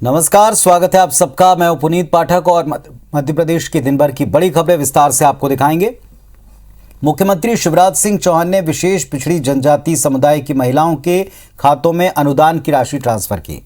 नमस्कार, स्वागत है आप सबका। मैं पुनीत पाठक और मध्य प्रदेश की दिन भर की बड़ी खबरें विस्तार से आपको दिखाएंगे। मुख्यमंत्री शिवराज सिंह चौहान ने विशेष पिछड़ी जनजाति समुदाय की महिलाओं के खातों में अनुदान की राशि ट्रांसफर की।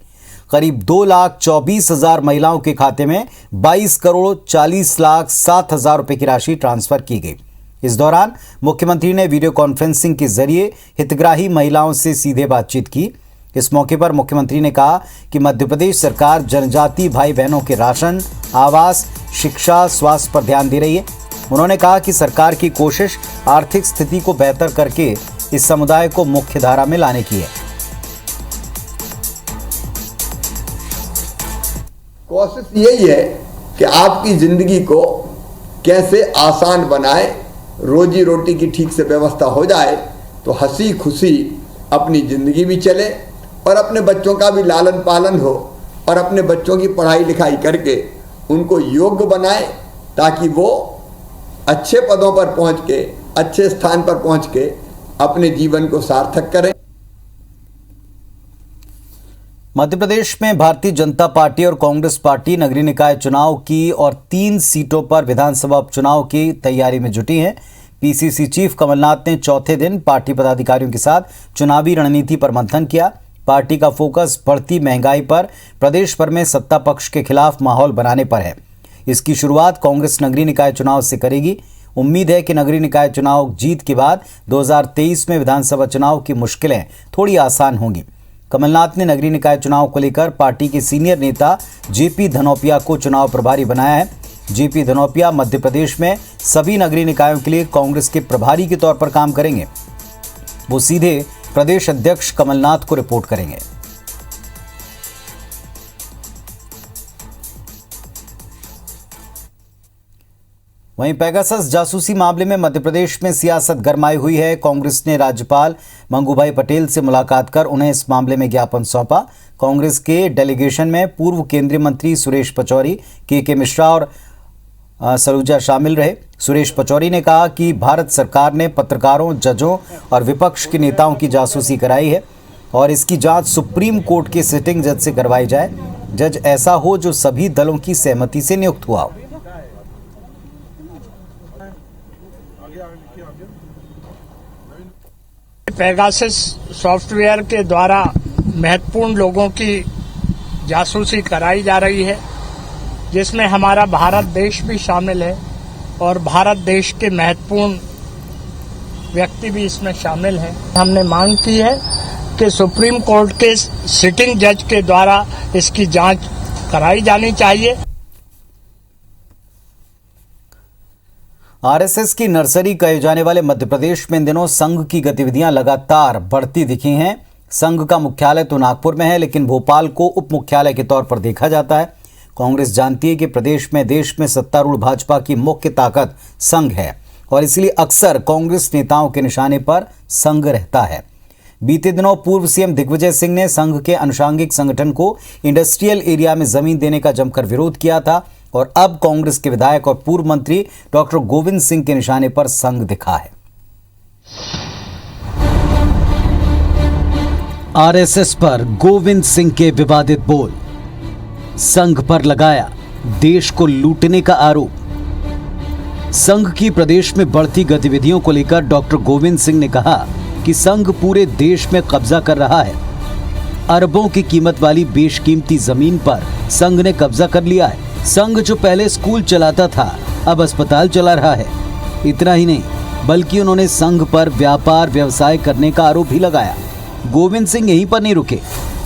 करीब 2,24,000 महिलाओं के खाते में 22,40,07,000 रुपए की राशि ट्रांसफर की गई। इस दौरान मुख्यमंत्री ने वीडियो कॉन्फ्रेंसिंग के जरिए हितग्राही महिलाओं से सीधे बातचीत की। इस मौके पर मुख्यमंत्री ने कहा कि मध्य प्रदेश सरकार जनजाति भाई बहनों के राशन, आवास, शिक्षा, स्वास्थ्य पर ध्यान दे रही है। उन्होंने कहा कि सरकार की कोशिश आर्थिक स्थिति को बेहतर करके इस समुदाय को मुख्य धारा में लाने की है। कोशिश यही है कि आपकी जिंदगी को कैसे आसान बनाए, रोजी रोटी की ठीक से व्यवस्था हो जाए तो हंसी खुशी अपनी जिंदगी भी चले और अपने बच्चों का भी लालन पालन हो और अपने बच्चों की पढ़ाई लिखाई करके उनको योग्य बनाए ताकि वो अच्छे पदों पर पहुंच के, अच्छे स्थान पर पहुंच के अपने जीवन को सार्थक करें। मध्य प्रदेश में भारतीय जनता पार्टी और कांग्रेस पार्टी नगरीय निकाय चुनाव की और 3 सीटों पर विधानसभा उपचुनाव की तैयारी में जुटी हैं। पीसीसी चीफ कमलनाथ ने चौथे दिन पार्टी पदाधिकारियों के साथ चुनावी रणनीति पर मंथन किया। पार्टी का फोकस बढ़ती महंगाई पर, प्रदेश भर में सत्ता पक्ष के खिलाफ माहौल बनाने पर है। इसकी शुरुआत कांग्रेस नगरीय निकाय चुनाव से करेगी। उम्मीद है कि नगरीय निकाय चुनाव जीत के बाद 2023 में विधानसभा चुनाव की मुश्किलें थोड़ी आसान होंगी। कमलनाथ ने नगरीय निकाय चुनाव को लेकर पार्टी के सीनियर नेता जेपी धनौपिया को चुनाव प्रभारी बनाया है। जेपी धनौपिया मध्य प्रदेश में सभी नगरीय निकायों के लिए कांग्रेस के प्रभारी के तौर पर काम करेंगे। वो सीधे प्रदेश अध्यक्ष कमलनाथ को रिपोर्ट करेंगे। वहीं पेगासस जासूसी मामले में मध्य प्रदेश में सियासत गरमाई हुई है। कांग्रेस ने राज्यपाल मंगूभाई पटेल से मुलाकात कर उन्हें इस मामले में ज्ञापन सौंपा। कांग्रेस के डेलीगेशन में पूर्व केंद्रीय मंत्री सुरेश पचौरी, के मिश्रा और सलूजा शामिल रहे। सुरेश पचौरी ने कहा कि भारत सरकार ने पत्रकारों, जजों और विपक्ष के नेताओं की जासूसी कराई है और इसकी जांच सुप्रीम कोर्ट के सिटिंग जज से करवाई जाए। जज ऐसा हो जो सभी दलों की सहमति से नियुक्त हुआ हो। पेगासस सॉफ्टवेयर के द्वारा महत्वपूर्ण लोगों की जासूसी कराई जा रही है, जिसमें हमारा भारत देश भी शामिल है और भारत देश के महत्वपूर्ण व्यक्ति भी इसमें शामिल हैं। हमने मांग की है कि सुप्रीम कोर्ट के सिटिंग जज के द्वारा इसकी जांच कराई जानी चाहिए। आरएसएस की नर्सरी कहे जाने वाले मध्य प्रदेश में इन दिनों संघ की गतिविधियां लगातार बढ़ती दिखी हैं। संघ का मुख्यालय तो नागपुर में है, लेकिन भोपाल को उप मुख्यालय के तौर पर देखा जाता है। कांग्रेस जानती है कि प्रदेश में सत्तारूढ़ भाजपा की मुख्य ताकत संघ है और इसलिए अक्सर कांग्रेस नेताओं के निशाने पर संघ रहता है। बीते दिनों पूर्व सीएम दिग्विजय सिंह ने संघ के अनुषांगिक संगठन को इंडस्ट्रियल एरिया में जमीन देने का जमकर विरोध किया था और अब कांग्रेस के विधायक और पूर्व मंत्री डॉक्टर गोविंद सिंह के निशाने पर संघ दिखा है। आरएसएस पर गोविंद सिंह के विवादित बोल, संघ पर लगाया देश को लूटने का आरोप। संघ की प्रदेश में बढ़ती गतिविधियों को लेकर डॉक्टर गोविंद सिंह ने कहा कि संघ पूरे देश में कब्जा कर रहा है। अरबों की कीमत वाली बेशकीमती जमीन पर संघ ने कब्जा कर लिया है। संघ जो पहले स्कूल चलाता था अब अस्पताल चला रहा है। इतना ही नहीं, बल्कि उन्होंने संघ पर व्यापार व्यवसाय करने का आरोप भी लगाया। गोविंद सिंह यहीं पर नहीं रुके,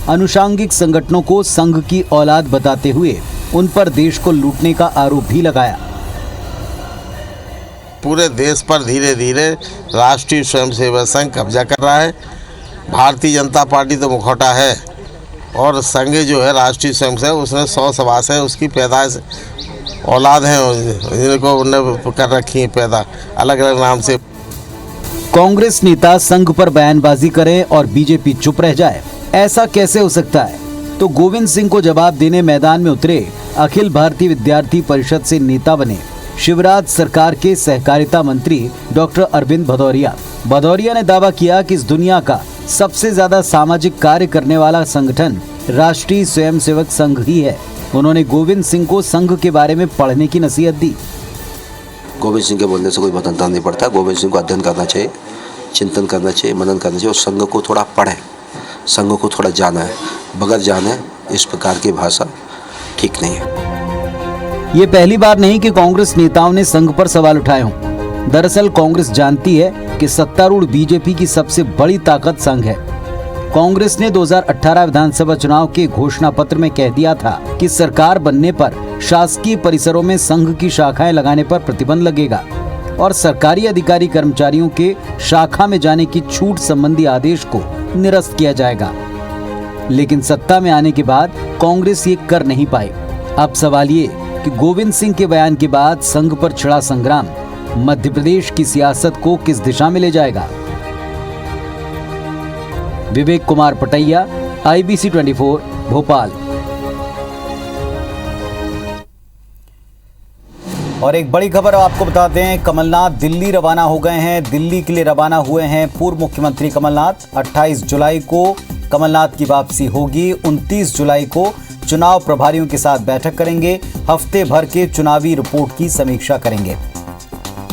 अनुषांगिक संगठनों को संघ की औलाद बताते हुए उन पर देश को लूटने का आरोप भी लगाया। पूरे देश पर धीरे धीरे राष्ट्रीय स्वयंसेवक संघ कब्जा कर रहा है। भारतीय जनता पार्टी तो मुखौटा है और संघ जो है राष्ट्रीय स्वयंसेवक, उसने 100 सभासद है, उसकी पैदाइश औलाद हैं जिनको उन्होंने कर रखी है पैदा अलग अलग नाम से। कांग्रेस नेता संघ पर बयानबाजी करें और बीजेपी चुप रह जाए, ऐसा कैसे हो सकता है? तो गोविंद सिंह को जवाब देने मैदान में उतरे अखिल भारतीय विद्यार्थी परिषद से नेता बने शिवराज सरकार के सहकारिता मंत्री डॉक्टर अरविंद भदौरिया। भदौरिया ने दावा किया कि इस दुनिया का सबसे ज्यादा सामाजिक कार्य करने वाला संगठन राष्ट्रीय स्वयंसेवक संघ ही है। उन्होंने गोविंद सिंह को संघ के बारे में पढ़ने की नसीहत दी। गोविंद सिंह के बोलने से कोई बदलता नहीं पड़ता। गोविंद सिंह को अध्ययन करना चाहिए, चिंतन करना चाहिए, मनन करना चाहिए और संघ को थोड़ा पढ़े, संघ को थोड़ा जाना है। बगैर जाने इस प्रकार की भाषा ठीक नहीं है। ये पहली बार नहीं कि कांग्रेस नेताओं ने संघ पर सवाल उठाए हों। दरअसल कांग्रेस जानती है कि सत्तारूढ़ बीजेपी की सबसे बड़ी ताकत संघ है। कांग्रेस ने 2018 विधानसभा चुनाव के घोषणा पत्र में कह दिया था कि सरकार बनने पर शासकीय परिसरों में संघ की शाखाएं लगाने पर प्रतिबंध लगेगा और सरकारी अधिकारी कर्मचारियों के शाखा में जाने की छूट संबंधी आदेश को निरस्त किया जाएगा। लेकिन सत्ता में आने के बाद कांग्रेस ये कर नहीं पाई। अब सवाल ये कि गोविंद सिंह के बयान के बाद संघ पर छिड़ा संग्राम मध्य प्रदेश की सियासत को किस दिशा में ले जाएगा। विवेक कुमार पटैया, IBC 24, भोपाल। और एक बड़ी खबर आपको बता दें, कमलनाथ दिल्ली रवाना हो गए हैं। दिल्ली के लिए रवाना हुए हैं पूर्व मुख्यमंत्री कमलनाथ। 28 जुलाई को कमलनाथ की वापसी होगी। 29 जुलाई को चुनाव प्रभारियों के साथ बैठक करेंगे। हफ्ते भर के चुनावी रिपोर्ट की समीक्षा करेंगे।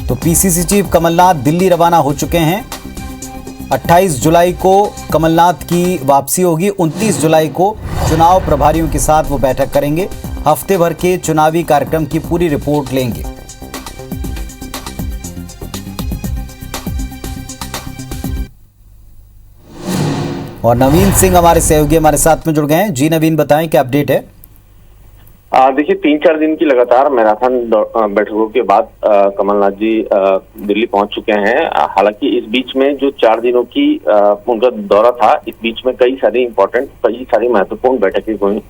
तो PCC चीफ कमलनाथ दिल्ली रवाना हो चुके हैं। 28 जुलाई को कमलनाथ की वापसी होगी। 29 जुलाई को चुनाव प्रभारियों के साथ वो बैठक करेंगे। हफ्ते भर के चुनावी कार्यक्रम की पूरी रिपोर्ट लेंगे। और नवीन सिंह हमारे सहयोगी हमारे साथ में जुड़ गए हैं। जी नवीन, बताएं क्या अपडेट है। देखिए 3-4 दिन की लगातार मैराथन बैठकों के बाद कमलनाथ जी दिल्ली पहुंच चुके हैं। हालांकि इस बीच में जो 4 दिनों की उनका दौरा था, इस बीच में कई सारी महत्वपूर्ण बैठकें हुई।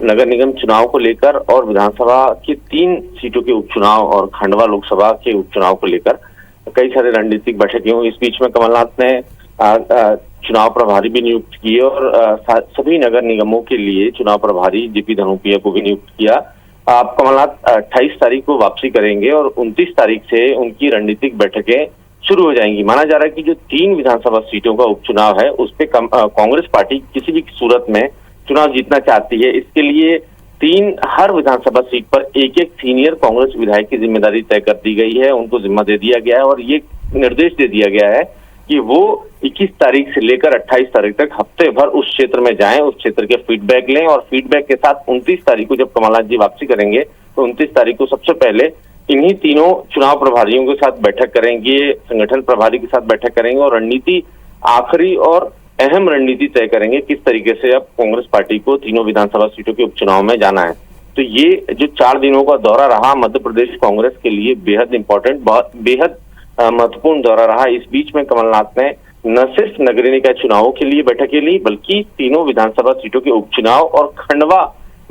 नगर निगम चुनाव को लेकर और विधानसभा की 3 सीटों के उपचुनाव और खंडवा लोकसभा के उपचुनाव को लेकर कई सारी रणनीतिक बैठकें हुई। इस बीच में कमलनाथ ने चुनाव प्रभारी भी नियुक्त किए और सभी नगर निगमों के लिए चुनाव प्रभारी JP धनोपिया को भी नियुक्त किया। कमलनाथ 28 तारीख को वापसी करेंगे और 29 तारीख से उनकी रणनीतिक बैठकें शुरू हो जाएंगी। माना जा रहा है कि जो 3 विधानसभा सीटों का उपचुनाव है उस पे कांग्रेस पार्टी किसी भी सूरत में चुनाव जीतना चाहती है। इसके लिए हर विधानसभा सीट पर एक सीनियर कांग्रेस विधायक की जिम्मेदारी तय कर दी गई है। उनको जिम्मा दे दिया गया है और ये निर्देश दे दिया गया है कि वो 21 तारीख से लेकर 28 तारीख तक हफ्ते भर उस क्षेत्र में जाएं, उस क्षेत्र के फीडबैक लें और फीडबैक के साथ 29 तारीख को जब कमलनाथ जी वापसी करेंगे तो 29 तारीख को सबसे पहले इन्हीं तीनों चुनाव प्रभारियों के साथ बैठक करेंगे, संगठन प्रभारी के साथ बैठक करेंगे और रणनीति आखिरी और अहम रणनीति तय करेंगे किस तरीके से अब कांग्रेस पार्टी को तीनों विधानसभा सीटों के उपचुनाव में जाना है। तो ये जो 4 दिनों का दौरा रहा मध्य प्रदेश कांग्रेस के लिए बेहद इंपॉर्टेंट, बेहद महत्वपूर्ण दौरा रहा। इस बीच में कमलनाथ ने न सिर्फ नगरीय निकाय चुनावों के लिए बैठकें ली बल्कि तीनों विधानसभा सीटों के उपचुनाव और खंडवा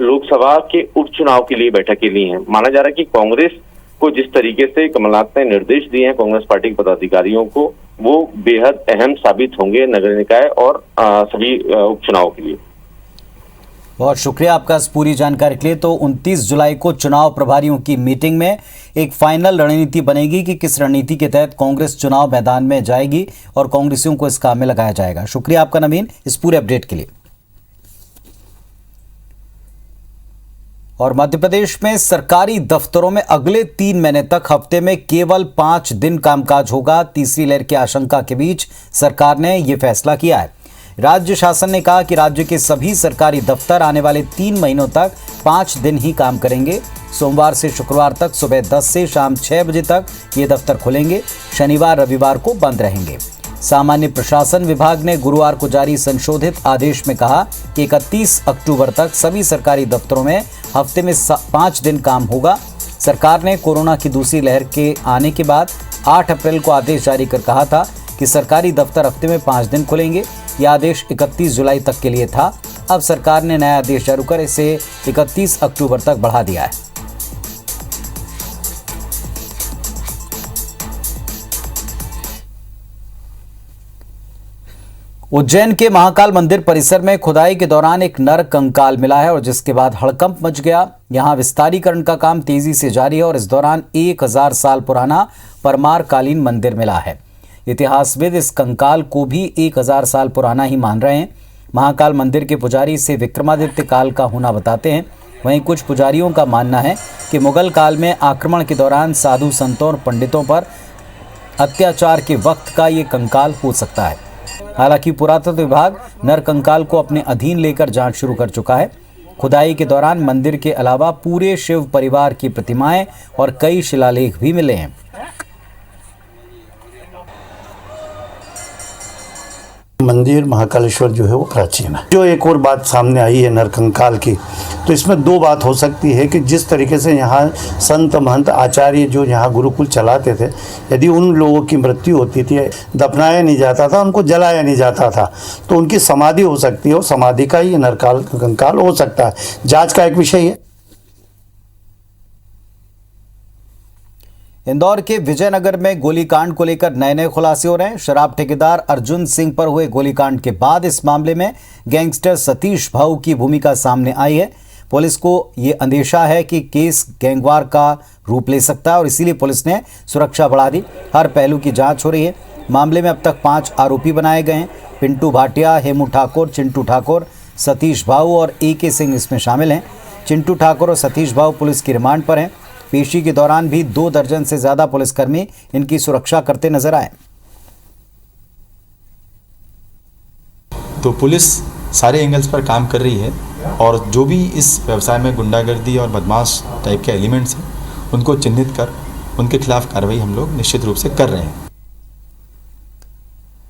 लोकसभा के उपचुनाव के लिए बैठकें ली हैं। माना जा रहा है कि कांग्रेस को जिस तरीके से कमलनाथ ने निर्देश दिए हैं कांग्रेस पार्टी के पदाधिकारियों को, वो बेहद अहम साबित होंगे नगरीय निकाय और सभी उपचुनाव के लिए। बहुत शुक्रिया आपका इस पूरी जानकारी के लिए। तो 29 जुलाई को चुनाव प्रभारियों की मीटिंग में एक फाइनल रणनीति बनेगी कि किस रणनीति के तहत कांग्रेस चुनाव मैदान में जाएगी और कांग्रेसियों को इस काम में लगाया जाएगा। शुक्रिया आपका नवीन इस पूरे अपडेट के लिए। और मध्य प्रदेश में सरकारी दफ्तरों में अगले 3 महीने तक हफ्ते में केवल 5 दिन कामकाज होगा। तीसरी लहर की आशंका के बीच सरकार ने यह फैसला किया है। राज्य शासन ने कहा कि राज्य के सभी सरकारी दफ्तर आने वाले 3 महीनों तक 5 दिन ही काम करेंगे। सोमवार से शुक्रवार तक सुबह 10 से शाम 6 बजे तक ये दफ्तर खुलेंगे। शनिवार रविवार को बंद रहेंगे। सामान्य प्रशासन विभाग ने गुरुवार को जारी संशोधित आदेश में कहा कि 31 अक्टूबर तक सभी सरकारी दफ्तरों में हफ्ते में 5 दिन काम होगा। सरकार ने कोरोना की दूसरी लहर के आने के बाद 8 अप्रैल को आदेश जारी कर कहा था कि सरकारी दफ्तर हफ्ते में 5 दिन खुलेंगे। यह आदेश 31 जुलाई तक के लिए था। अब सरकार ने नया आदेश जारी कर इसे 31 अक्टूबर तक बढ़ा दिया है। उज्जैन के महाकाल मंदिर परिसर में खुदाई के दौरान एक नर कंकाल मिला है और जिसके बाद हड़कंप मच गया। यहां विस्तारीकरण का काम तेजी से जारी है और इस दौरान 1000 साल पुराना परमार कालीन मंदिर मिला है। इतिहासविद इस कंकाल को भी 1000 साल पुराना ही मान रहे हैं। महाकाल मंदिर के पुजारी इसे विक्रमादित्य काल का होना बताते हैं। वहीं कुछ पुजारियों का मानना है कि मुगल काल में आक्रमण के दौरान साधु संतों और पंडितों पर अत्याचार के वक्त का ये कंकाल हो सकता है। हालांकि पुरातत्व विभाग नर कंकाल को अपने अधीन लेकर जांच शुरू कर चुका है। खुदाई के दौरान मंदिर के अलावा पूरे शिव परिवार की प्रतिमाएं और कई शिलालेख भी मिले हैं। मंदिर महाकालेश्वर जो है वो प्राचीन है। जो एक और बात सामने आई है नरकंकाल की, तो इसमें दो बात हो सकती है कि जिस तरीके से यहाँ संत महंत आचार्य जो यहाँ गुरुकुल चलाते थे, यदि उन लोगों की मृत्यु होती थी, दफनाया नहीं जाता था, उनको जलाया नहीं जाता था, तो उनकी समाधि हो सकती है और समाधि का ही नरकंकाल हो सकता है। जांच का एक विषय है। इंदौर के विजयनगर में गोलीकांड को लेकर नए खुलासे हो रहे हैं। शराब ठेकेदार अर्जुन सिंह पर हुए गोलीकांड के बाद इस मामले में गैंगस्टर सतीश भाऊ की भूमिका सामने आई है। पुलिस को ये अंदेशा है कि केस गैंगवार का रूप ले सकता है और इसीलिए पुलिस ने सुरक्षा बढ़ा दी। हर पहलू की जांच हो रही है। मामले में अब तक 5 आरोपी बनाए गए हैं। पिंटू भाटिया, हेमू ठाकुर, चिंटू ठाकुर, सतीश भाऊ और AK सिंह इसमें शामिल हैं। चिंटू ठाकुर और सतीश भाऊ पुलिस की रिमांड पर हैं। पेशी के दौरान भी 2 दर्जन से ज्यादा पुलिसकर्मी इनकी सुरक्षा करते नजर आए। तो पुलिस सारे एंगल्स पर काम कर रही है और जो भी इस व्यवसाय में गुंडागर्दी और बदमाश टाइप के एलिमेंट्स हैं उनको चिन्हित कर उनके खिलाफ कार्रवाई हम लोग निश्चित रूप से कर रहे हैं।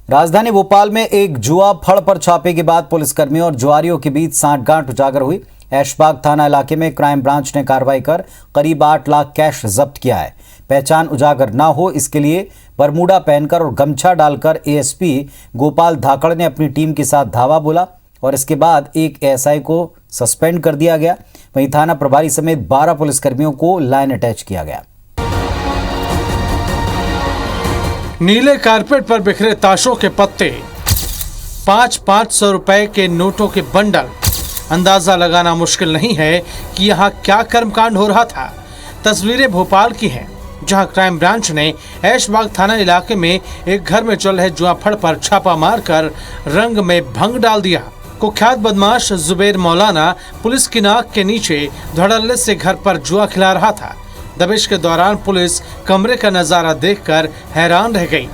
राजधानी भोपाल में एक जुआ फड़ पर छापे के बाद पुलिसकर्मियों और जुआरियों के बीच सांठगांठ उजागर हुई। ऐशबाग थाना इलाके में क्राइम ब्रांच ने कार्रवाई कर करीब 8 लाख कैश जब्त किया है। पहचान उजागर न हो इसके लिए बरमूडा पहनकर और गमछा डालकर ASP गोपाल धाकड़ ने अपनी टीम के साथ धावा बोला और इसके बाद एक ASI को सस्पेंड कर दिया गया। वहीं थाना प्रभारी समेत 12 पुलिसकर्मियों को लाइन अटैच किया गया। नीले कारपेट पर बिखरे ताशों के पत्ते, 500 रुपए के नोटों के बंडल। अंदाजा लगाना मुश्किल नहीं है कि यहाँ क्या कर्मकांड हो रहा था। तस्वीरें भोपाल की हैं, जहां क्राइम ब्रांच ने ऐशबाग थाना इलाके में एक घर में चल रहे जुआफड़ पर छापा मारकर रंग में भंग डाल दिया। कुख्यात बदमाश जुबेर मौलाना पुलिस की नाक के नीचे धड़ल्ले से घर पर जुआ खिला रहा था। दबिश के दौरान पुलिस कमरे का नजारा देखकर हैरान रह गई।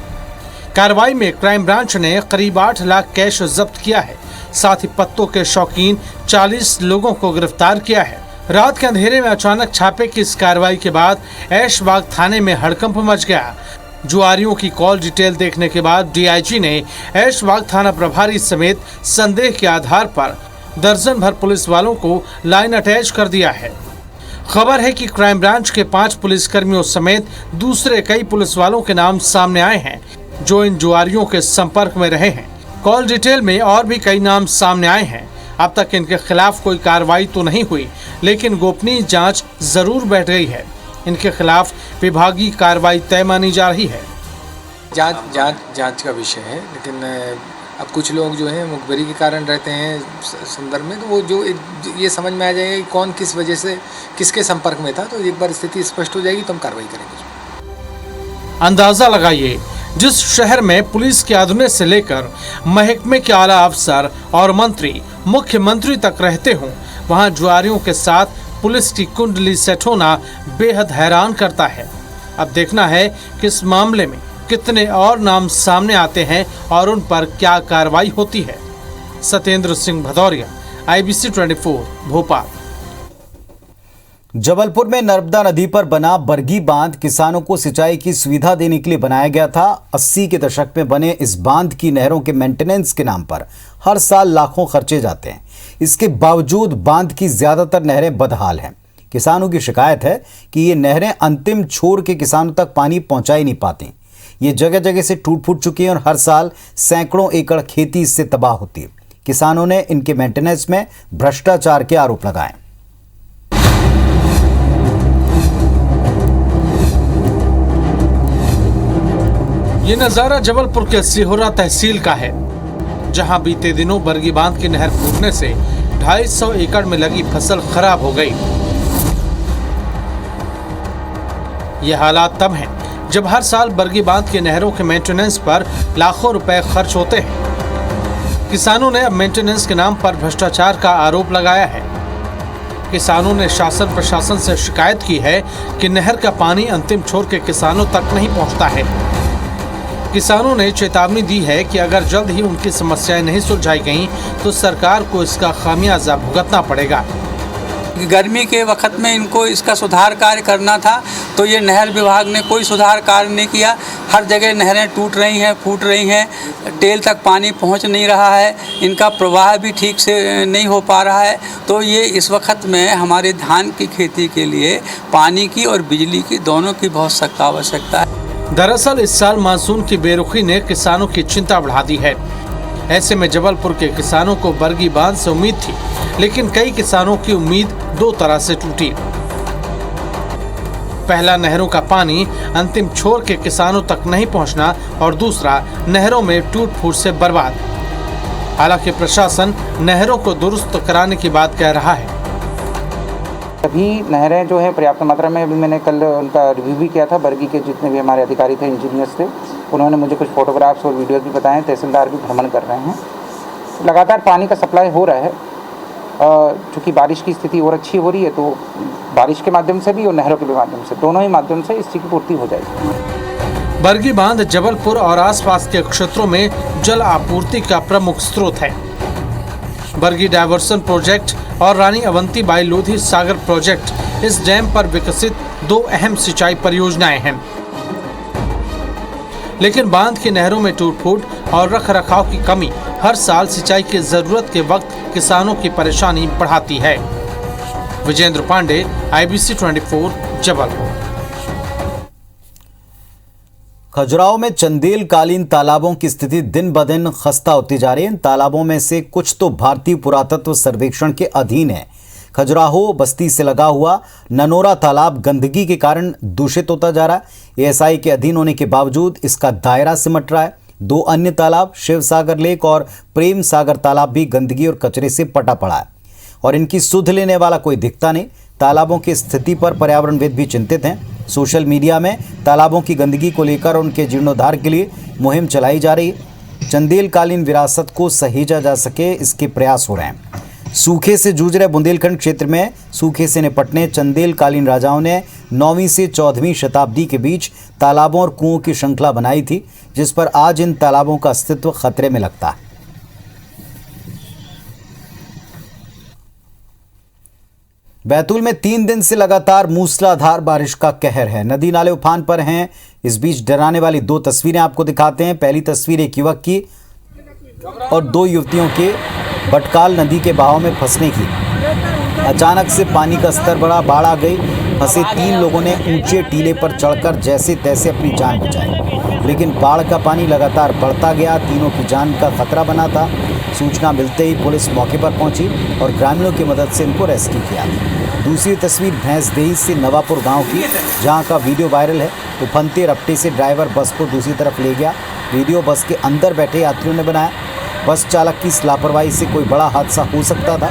कार्रवाई में क्राइम ब्रांच ने करीब 8 लाख कैश जब्त किया है। साथ ही पत्तों के शौकीन 40 लोगों को गिरफ्तार किया है। रात के अंधेरे में अचानक छापे की इस कार्रवाई के बाद ऐशबाग थाने में हड़कंप मच गया। जुआरियों की कॉल डिटेल देखने के बाद DIG ने ऐशबाग थाना प्रभारी समेत संदेह के आधार पर दर्जन भर पुलिस वालों को लाइन अटैच कर दिया है। खबर है कि क्राइम ब्रांच के 5 पुलिसकर्मियों समेत दूसरे कई पुलिस वालों के नाम सामने आए हैं जो इन जुआरियों के संपर्क में रहे हैं। कॉल डिटेल में और भी कई नाम सामने आए हैं। अब तक इनके खिलाफ कोई कार्रवाई तो नहीं हुई, लेकिन गोपनीय जांच जरूर बैठ गई है। इनके खिलाफ विभागीय कार्रवाई तय मानी जा रही है। जांच का विषय है, लेकिन अब कुछ लोग जो हैं मुखबिरी के कारण रहते हैं संदर्भ में, तो वो जो ये समझ में आ जाएगा कि कौन किस वजह से किसके संपर्क में था। तो एक बार स्थिति स्पष्ट हो जाएगी तो हम कार्रवाई करेंगे। अंदाजा लगाइए, जिस शहर में पुलिस के अधुने से लेकर महकमे के आला अफसर और मंत्री, मुख्यमंत्री तक रहते हों, वहां जुआरियों के साथ पुलिस की कुंडली सेट होना बेहद हैरान करता है। अब देखना है कि इस मामले में कितने और नाम सामने आते हैं और उन पर क्या कार्रवाई होती है। सत्येंद्र सिंह भदौरिया, IBC 24 भोपाल। जबलपुर में नर्मदा नदी पर बना बरगी बांध किसानों को सिंचाई की सुविधा देने के लिए बनाया गया था। 80 के दशक में बने इस बांध की नहरों के मेंटेनेंस के नाम पर हर साल लाखों खर्चे जाते हैं। इसके बावजूद बांध की ज्यादातर नहरें बदहाल हैं। किसानों की शिकायत है कि ये नहरें अंतिम छोर के किसानों तक पानी पहुंचा ही नहीं पाती। ये जगह जगह से टूट फूट चुकी हैं और हर साल सैकड़ों एकड़ खेती इससे तबाह होती है। किसानों ने इनके मेंटेनेंस में भ्रष्टाचार के आरोप लगाए। ये नजारा जबलपुर के सिहोरा तहसील का है, जहां बीते दिनों बरगी बांध की नहर फूटने से 250 एकड़ में लगी फसल खराब हो गई। ये हालात तब हैं जब हर साल बरगी बांध की नहरों के मेंटेनेंस पर लाखों रुपए खर्च होते हैं। किसानों ने अब मेंटेनेंस के नाम पर भ्रष्टाचार का आरोप लगाया है। किसानों ने शासन प्रशासन से शिकायत की है कि नहर का पानी अंतिम छोर के किसानों तक नहीं पहुंचता है। किसानों ने चेतावनी दी है कि अगर जल्द ही उनकी समस्याएं नहीं सुलझाई गईं, तो सरकार को इसका खामियाजा भुगतना पड़ेगा। गर्मी के वक्त में इनको इसका सुधार कार्य करना था, तो ये नहर विभाग ने कोई सुधार कार्य नहीं किया। हर जगह नहरें टूट रही हैं, फूट रही हैं, टेल तक पानी पहुंच नहीं रहा है, इनका प्रवाह भी ठीक से नहीं हो पा रहा है। तो ये इस वक्त में हमारे धान की खेती के लिए पानी की और बिजली की दोनों की बहुत सख्त आवश्यकता है। दरअसल इस साल मानसून की बेरुखी ने किसानों की चिंता बढ़ा दी है। ऐसे में जबलपुर के किसानों को बरगी बांध से उम्मीद थी, लेकिन कई किसानों की उम्मीद दो तरह से टूटी। पहला, नहरों का पानी अंतिम छोर के किसानों तक नहीं पहुंचना, और दूसरा, नहरों में टूट फूट से बर्बाद। हालांकि प्रशासन नहरों को दुरुस्त कराने की बात कह रहा है। सभी नहरें जो है पर्याप्त मात्रा में, अभी मैंने कल उनका रिव्यू भी किया था। बरगी के जितने भी हमारे अधिकारी थे, इंजीनियर्स थे, उन्होंने मुझे कुछ फोटोग्राफ्स और वीडियोस भी बताए। तहसीलदार भी भ्रमण कर रहे हैं। लगातार पानी का सप्लाई हो रहा है। चूँकि बारिश की स्थिति और अच्छी हो रही है, तो बारिश के माध्यम से भी और नहरों के भी माध्यम से, दोनों ही माध्यम से इसकी पूर्ति हो जाएगी। बरगी बांध जबलपुर और आसपास के क्षेत्रों में जल आपूर्ति का प्रमुख स्रोत है। बरगी डायवर्सन प्रोजेक्ट और रानी अवंतीबाई लोधी सागर प्रोजेक्ट इस डैम पर विकसित दो अहम सिंचाई परियोजनाएं हैं। लेकिन बांध की नहरों में टूट फूट और रख रखाव की कमी हर साल सिंचाई की जरूरत के वक्त किसानों की परेशानी बढ़ाती है। विजेंद्र पांडे, IBC 24, जबलपुर। खजुराहो में चंदेलकालीन तालाबों की स्थिति दिन ब दिन खस्ता होती जा रही है। इन तालाबों में से कुछ तो भारतीय पुरातत्व सर्वेक्षण के अधीन है। खजुराहो बस्ती से लगा हुआ ननोरा तालाब गंदगी के कारण दूषित होता जा रहा है। ASI के अधीन होने के बावजूद इसका दायरा सिमट रहा है। दो अन्य तालाब शिव सागर लेक और प्रेम सागर तालाब भी गंदगी और कचरे से पटा पड़ा है, और इनकी सुध लेने वाला कोई दिखता नहीं। तालाबों की स्थिति पर पर्यावरणविद भी चिंतित हैं। सोशल मीडिया में तालाबों की गंदगी को लेकर उनके जीर्णोद्धार के लिए मुहिम चलाई जा रही है। चंदेलकालीन विरासत को सहेजा जा सके, इसके प्रयास हो रहे हैं। सूखे से जूझ रहे बुंदेलखंड क्षेत्र में सूखे से निपटने चंदेलकालीन राजाओं ने 9वीं से 14वीं शताब्दी के बीच तालाबों और कुओं की श्रृंखला बनाई थी, जिस पर आज इन तालाबों का अस्तित्व खतरे में लगता है। बैतूल में 3 दिन से लगातार मूसलाधार बारिश का कहर है। नदी नाले उफान पर हैं। इस बीच डराने वाली 2 तस्वीरें आपको दिखाते हैं। पहली तस्वीर एक युवक की और 2 युवतियों के बटकाल नदी के बहाव में फंसने की। अचानक से पानी का स्तर बढ़ा, बाढ़ आ गई। फंसे 3 लोगों ने ऊंचे टीले पर चढ़कर जैसे तैसे अपनी जान बचाई, लेकिन बाढ़ का पानी लगातार बढ़ता गया। तीनों की जान का खतरा बना था। सूचना मिलते ही पुलिस मौके पर पहुंची और ग्रामीणों की मदद से इनको रेस्क्यू किया। दूसरी तस्वीर भैंसदेही से नवापुर गांव की, जहां का वीडियो वायरल है। उफनते रफ्ते से ड्राइवर बस को दूसरी तरफ ले गया। वीडियो बस के अंदर बैठे यात्रियों ने बनाया। बस चालक की इस लापरवाही से कोई बड़ा हादसा हो सकता था।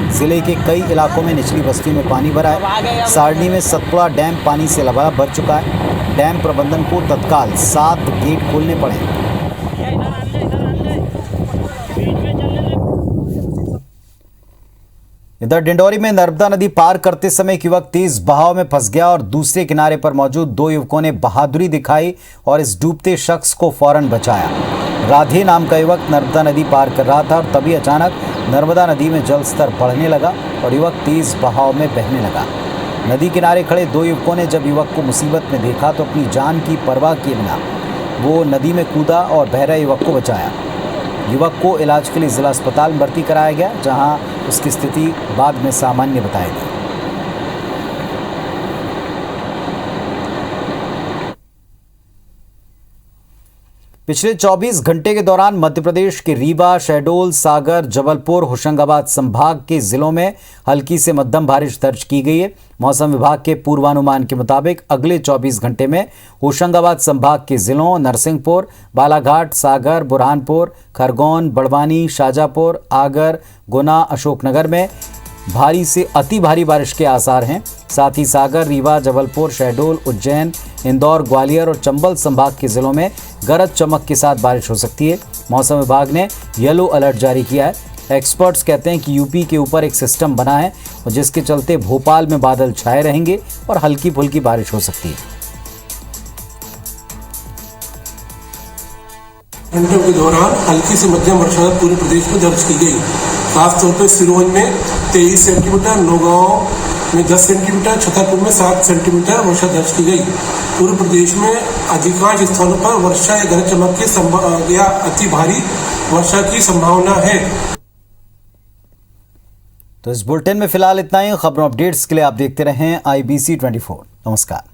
जिले के कई इलाकों में निचली बस्ती में पानी भरा है। सारणी में सतपुड़ा डैम पानी से लबालब भर चुका है। डैम प्रबंधन को तत्काल 7 गेट खोलने पड़े। इधर डिंडौरी में नर्मदा नदी पार करते समय एक युवक तेज बहाव में फंस गया और दूसरे किनारे पर मौजूद 2 युवकों ने बहादुरी दिखाई और इस डूबते शख्स को फौरन बचाया। राधे नाम का युवक नर्मदा नदी पार कर रहा था और तभी अचानक नर्मदा नदी में जल स्तर बढ़ने लगा और युवक तेज बहाव में बहने लगा। नदी किनारे खड़े 2 युवकों ने जब युवक को मुसीबत में देखा तो अपनी जान की परवाह किए बिना वो नदी में कूदा और बह रहे युवक को बचाया। युवक को इलाज के लिए जिला अस्पताल में भर्ती कराया गया, जहां उसकी स्थिति बाद में सामान्य बताई गई। पिछले 24 घंटे के दौरान मध्य प्रदेश के रीवा, शहडोल, सागर, जबलपुर, होशंगाबाद संभाग के जिलों में हल्की से मध्यम बारिश दर्ज की गई है। मौसम विभाग के पूर्वानुमान के मुताबिक अगले 24 घंटे में होशंगाबाद संभाग के जिलों नरसिंहपुर, बालाघाट, सागर, बुरहानपुर, खरगोन, बड़वानी, शाजापुर, आगर, गुना, अशोकनगर में भारी से अति भारी बारिश के आसार हैं। साथ ही सागर, रीवा, जबलपुर, शहडोल, उज्जैन, इंदौर, ग्वालियर और चंबल संभाग के जिलों में गरज चमक के साथ बारिश हो सकती है। मौसम विभाग ने येलो अलर्ट जारी किया है। एक्सपर्ट्स कहते हैं कि यूपी के ऊपर एक सिस्टम बना है और जिसके चलते भोपाल में बादल छाए रहेंगे और हल्की फुल्की बारिश हो सकती है। घंटों के दौरान हल्की से मध्यम वर्षा पूरे प्रदेश में दर्ज की गई। खासतौर पर सिरोंज में 23 सेंटीमीटर, नौगांव में 10 सेंटीमीटर, छतरपुर में 7 सेंटीमीटर वर्षा दर्ज की गई। पूरे प्रदेश में अधिकांश स्थानों पर वर्षा या गरज चमक के या अति भारी वर्षा की संभावना है। तो इस बुलेटिन में फिलहाल इतना ही। खबरों अपडेट्स के लिए आप देखते रहें IBC 24। नमस्कार।